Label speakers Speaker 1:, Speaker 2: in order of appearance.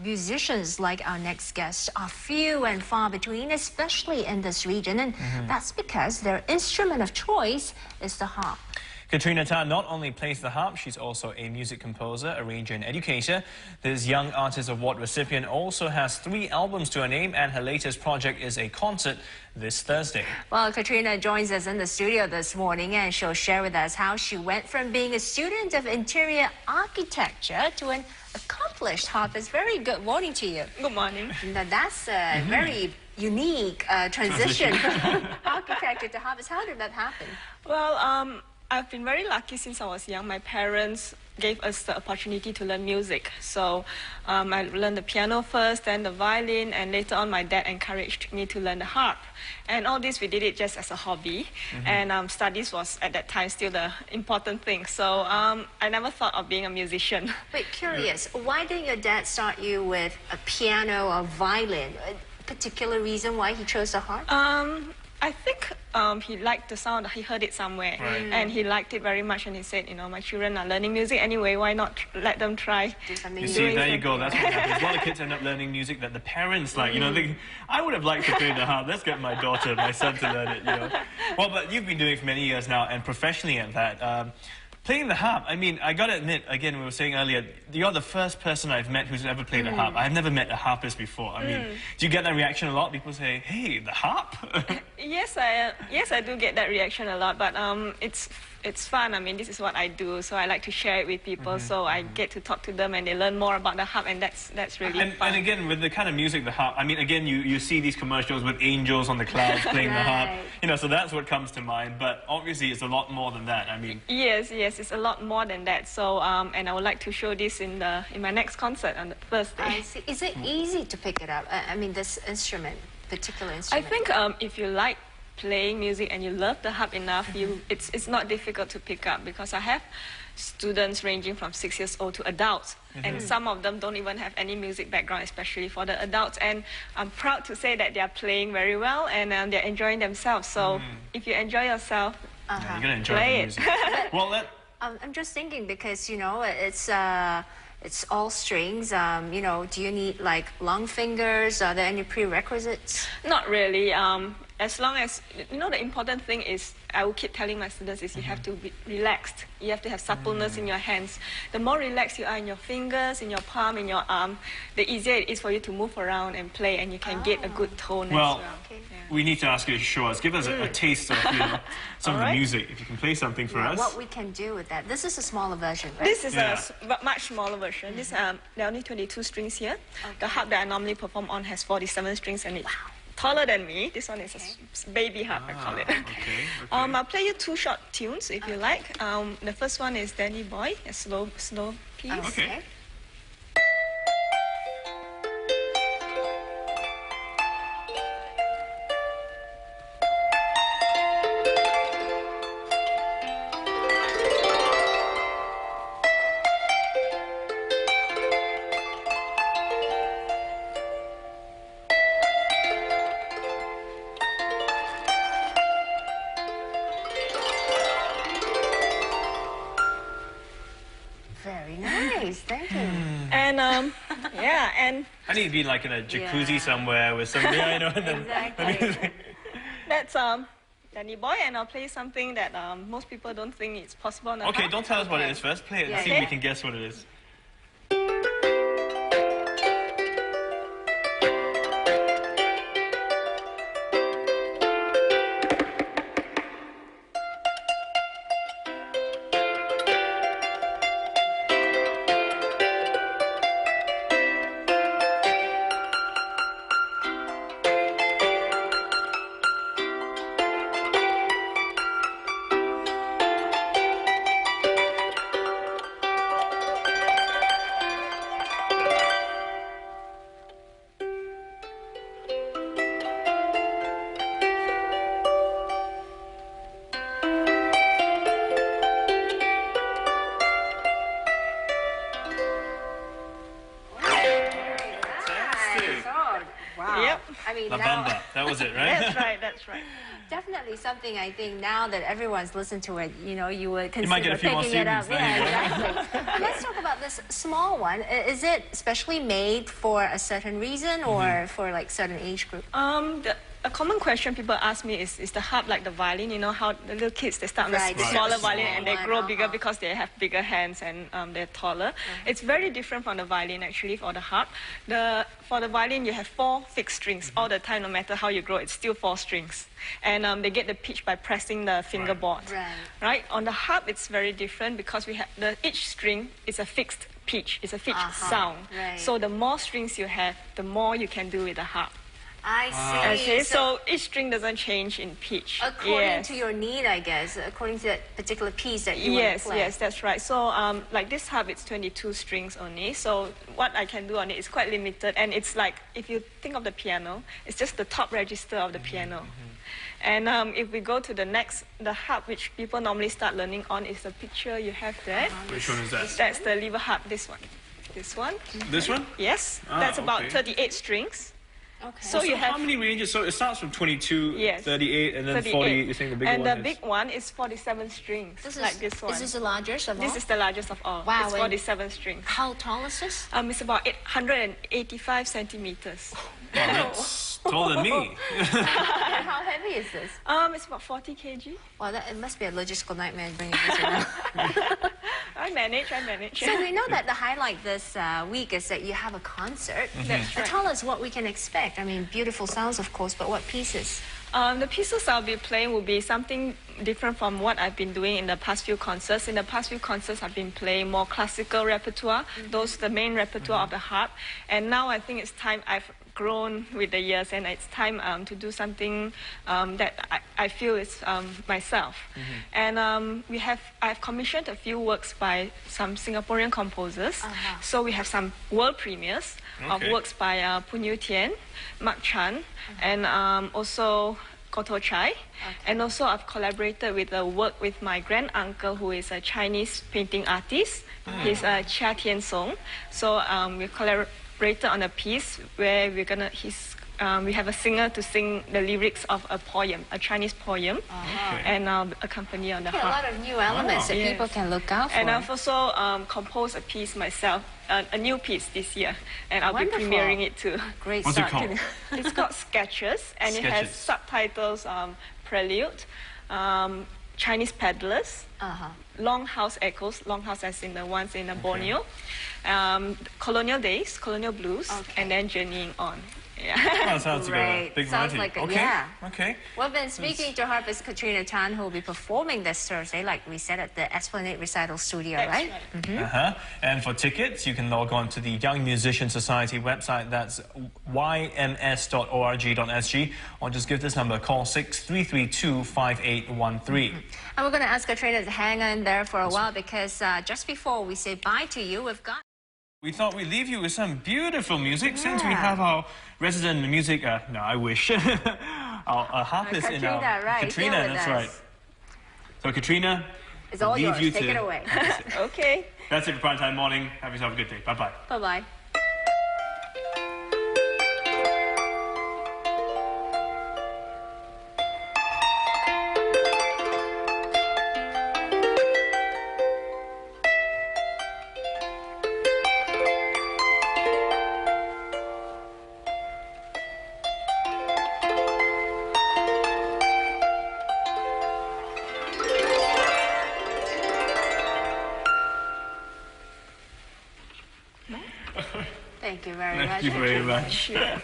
Speaker 1: Musicians like our next guest are few and far between, especially in this region, and that's because their instrument of choice is the harp.
Speaker 2: Katryna Tan not only plays the harp, she's also a music composer, arranger and educator. This Young Artist Award recipient also has 3 albums to her name, and her latest project is a concert this Thursday.
Speaker 1: Well, Katryna joins us in the studio this morning, and she'll share with us how she went from being a student of interior architecture to an accomplished harpist. Very good morning to you.
Speaker 3: Good morning.
Speaker 1: Now, that's a very unique transition from architecture to harpist. How did that happen?
Speaker 3: Well, I've been very lucky since I was young. My parents gave us the opportunity to learn music. So I learned the piano first, then the violin, and later on my dad encouraged me to learn the harp. And all this, we did it just as a hobby. And studies was, at that time, still the important thing. So I never thought of being a musician.
Speaker 1: Wait, curious, why didn't your dad start you with a piano or violin? A particular reason why he chose the harp?
Speaker 3: I think he liked the sound. He heard it somewhere, and he liked it very much. And he said, you know, my children are learning music anyway. Why not let them try?
Speaker 1: Do something
Speaker 2: You
Speaker 1: new.
Speaker 2: see, there you go. That's what happens. A lot of kids end up learning music that the parents like. You know, I would have liked to play the harp. Let's get my daughter, my son to learn it. You know. Well, but you've been doing it for many years now, and professionally at that. Playing the harp, I mean, I gotta admit, again, we were saying earlier, you're the first person I've met who's ever played a harp. I've never met a harpist before. I mean, do you get that reaction a lot? People say, hey, the harp?
Speaker 3: Yes, I do get that reaction a lot, but it's fun. I mean, this is what I do, so I like to share it with people, so I get to talk to them and they learn more about the harp, and that's really fun.
Speaker 2: And again, with the kind of music, the harp, I mean, again, you see these commercials with angels on the clouds playing the harp, you know, so that's what comes to mind, but obviously it's a lot more than that. I mean...
Speaker 3: Yes, it's a lot more than that, so, and I would like to show this in my next concert on the Thursday.
Speaker 1: I see. Is it easy to pick it up? I mean, this instrument, particular instrument?
Speaker 3: I think if you like playing music and you love the harp enough, it's not difficult to pick up, because I have students ranging from 6 years old to adults, and some of them don't even have any music background, especially for the adults, and I'm proud to say that they are playing very well, and they're enjoying themselves. So if you enjoy yourself,
Speaker 2: yeah, you're gonna enjoy
Speaker 3: play
Speaker 2: the music. Well,
Speaker 1: I'm just thinking, because, you know, it's all strings. You know, do you need like long fingers? Are there any prerequisites?
Speaker 3: Not really. As long as, you know, the important thing is, I will keep telling my students, is you have to be relaxed. You have to have suppleness in your hands. The more relaxed you are in your fingers, in your palm, in your arm, the easier it is for you to move around and play, and you can get a good tone as well.
Speaker 1: Okay.
Speaker 2: we need to ask you to show us. Give us a taste of, you know, some of the music. If you can play something for us.
Speaker 1: What we can do with that. This is a smaller version, right?
Speaker 3: This is a much smaller version. This there are only 22 strings here. Okay. The harp that I normally perform on has 47 strings, and it's taller than me. This one is a baby harp, I call it.
Speaker 2: Okay.
Speaker 3: I'll play you 2 short tunes if you like. The first one is Danny Boy, a slow piece.
Speaker 2: Okay.
Speaker 1: Very nice, thank you.
Speaker 3: And yeah, and
Speaker 2: I need to be like in a jacuzzi somewhere with some, you know, and then
Speaker 1: Exactly.
Speaker 3: that's Danny Boy, and I'll play something that most people don't think it's possible on the
Speaker 2: Okay,
Speaker 3: harp.
Speaker 2: don't tell us what it is first. Play it and see if we can guess what it is.
Speaker 1: Wow.
Speaker 3: Yep.
Speaker 1: I mean,
Speaker 2: La
Speaker 1: now,
Speaker 2: Bamba. That was it, right?
Speaker 3: That's right, that's right.
Speaker 1: definitely something I think now that everyone's listened to it, you would consider
Speaker 2: might get a few more
Speaker 1: picking it up.
Speaker 2: students, there you go.
Speaker 1: Yeah, exactly. Let's talk about this small one. Is it specially made for a certain reason or for like certain age group?
Speaker 3: A common question people ask me is the harp like the violin? You know how the little kids, they start on
Speaker 1: Right,
Speaker 3: the
Speaker 1: right.
Speaker 3: smaller
Speaker 1: Small
Speaker 3: violin and they
Speaker 1: one,
Speaker 3: grow bigger
Speaker 1: uh-huh.
Speaker 3: because they have bigger hands and they're taller. It's very different from the violin actually for the harp. For the violin you have 4 fixed strings all the time, no matter how you grow, it's still 4 strings. And they get the pitch by pressing the fingerboard. Right. On the harp it's very different because we have each string is a fixed pitch, it's a fixed sound.
Speaker 1: Right.
Speaker 3: So the more strings you have, the more you can do with the harp.
Speaker 1: I see.
Speaker 3: Okay, so each string doesn't change in pitch.
Speaker 1: According to your need, I guess, according to that particular piece that you want to play.
Speaker 3: Yes, that's right. So like this harp, it's 22 strings only. So what I can do on it is quite limited. And it's like, if you think of the piano, it's just the top register of the piano. And if we go to the harp, which people normally start learning on, is the picture you have there.
Speaker 2: Which one is that?
Speaker 3: That's the lever harp, this one. This one?
Speaker 2: This one?
Speaker 3: Yes,
Speaker 2: Ah,
Speaker 3: that's about
Speaker 2: okay.
Speaker 3: 38 strings.
Speaker 1: Okay.
Speaker 3: So you have
Speaker 2: how many ranges? So it starts from 22,
Speaker 3: Yes.
Speaker 2: 38, and then
Speaker 3: 38.
Speaker 2: 40. You're saying the bigger
Speaker 3: and
Speaker 2: one
Speaker 3: the
Speaker 2: is?
Speaker 3: big one is 47 strings, like this one.
Speaker 1: Is this the largest of all?
Speaker 3: This is the largest of all.
Speaker 1: Wow,
Speaker 3: It's
Speaker 1: and-
Speaker 3: 47 strings.
Speaker 1: How tall is this?
Speaker 3: It's about 185 centimeters.
Speaker 2: Oh, that's taller than me.
Speaker 1: And how heavy is this?
Speaker 3: It's about 40 kg.
Speaker 1: Well, it must be a logistical nightmare bringing this around.
Speaker 3: I manage.
Speaker 1: So we know that the highlight this week is that you have a concert.
Speaker 3: That's
Speaker 1: So
Speaker 3: right.
Speaker 1: tell us what we can expect. I mean, beautiful sounds, of course, but what pieces?
Speaker 3: The pieces I'll be playing will be something different from what I've been doing in the past few concerts. In the past few concerts, I've been playing more classical repertoire, the main repertoire of the harp. And now I think it's time, I've grown with the years, and it's time to do something that I feel is myself. And I've commissioned a few works by some Singaporean composers. So we have some world premieres of
Speaker 2: Okay.
Speaker 3: works by Pun Yu Tian, Mark Chan, and also Koto Chai. And also I've collaborated with a work with my grand uncle who is a Chinese painting artist. He's Chia Tian Song. So we collaborated on a piece where we have a singer to sing the lyrics of a poem, a Chinese poem, and accompany on the
Speaker 1: Okay, a
Speaker 3: harp.
Speaker 1: lot of new elements that
Speaker 3: Yes.
Speaker 1: people can look out for.
Speaker 3: And I've also composed a piece myself, a new piece this year, and I'll
Speaker 1: Wonderful.
Speaker 3: be premiering it too.
Speaker 1: Great
Speaker 2: What's it
Speaker 1: start.
Speaker 2: called?
Speaker 3: It's called Sketches, and it has
Speaker 2: Sketches.
Speaker 3: subtitles, Prelude, Chinese Peddlers, Longhouse Echoes, Longhouse as in the ones in Borneo, Colonial Days, Colonial Blues, and then Journeying On. Yeah.
Speaker 2: That sounds like a
Speaker 1: Great.
Speaker 2: big
Speaker 1: Sounds
Speaker 2: variety.
Speaker 1: like a-
Speaker 2: okay.
Speaker 1: yeah.
Speaker 2: Okay.
Speaker 1: We've been speaking to Harpist Katryna Tan, who will be performing this Thursday, like we said, at the Esplanade Recital Studio,
Speaker 3: That's
Speaker 1: right?
Speaker 2: And for tickets, you can log on to the Young Musician Society website. That's yms.org.sg, or just give this number a call, 6332-5813.
Speaker 1: And we're going to ask Katryna to hang in there for a while because just before we say bye to you, we've got...
Speaker 2: We thought we'd leave you with some beautiful music since we have our resident music. No, I wish. our harpist in our.
Speaker 1: Katryna, right, here
Speaker 2: Katryna,
Speaker 1: with
Speaker 2: that's
Speaker 1: us.
Speaker 2: right. So, Katryna,
Speaker 1: It's all
Speaker 2: leave
Speaker 1: yours.
Speaker 2: you
Speaker 1: Take
Speaker 2: to.
Speaker 1: it away.
Speaker 3: Okay.
Speaker 2: That's it for Prime Time Morning. Have yourself a good day. Bye bye.
Speaker 1: Bye-bye. Thank you very much.
Speaker 2: Thank you very much.
Speaker 3: Sure.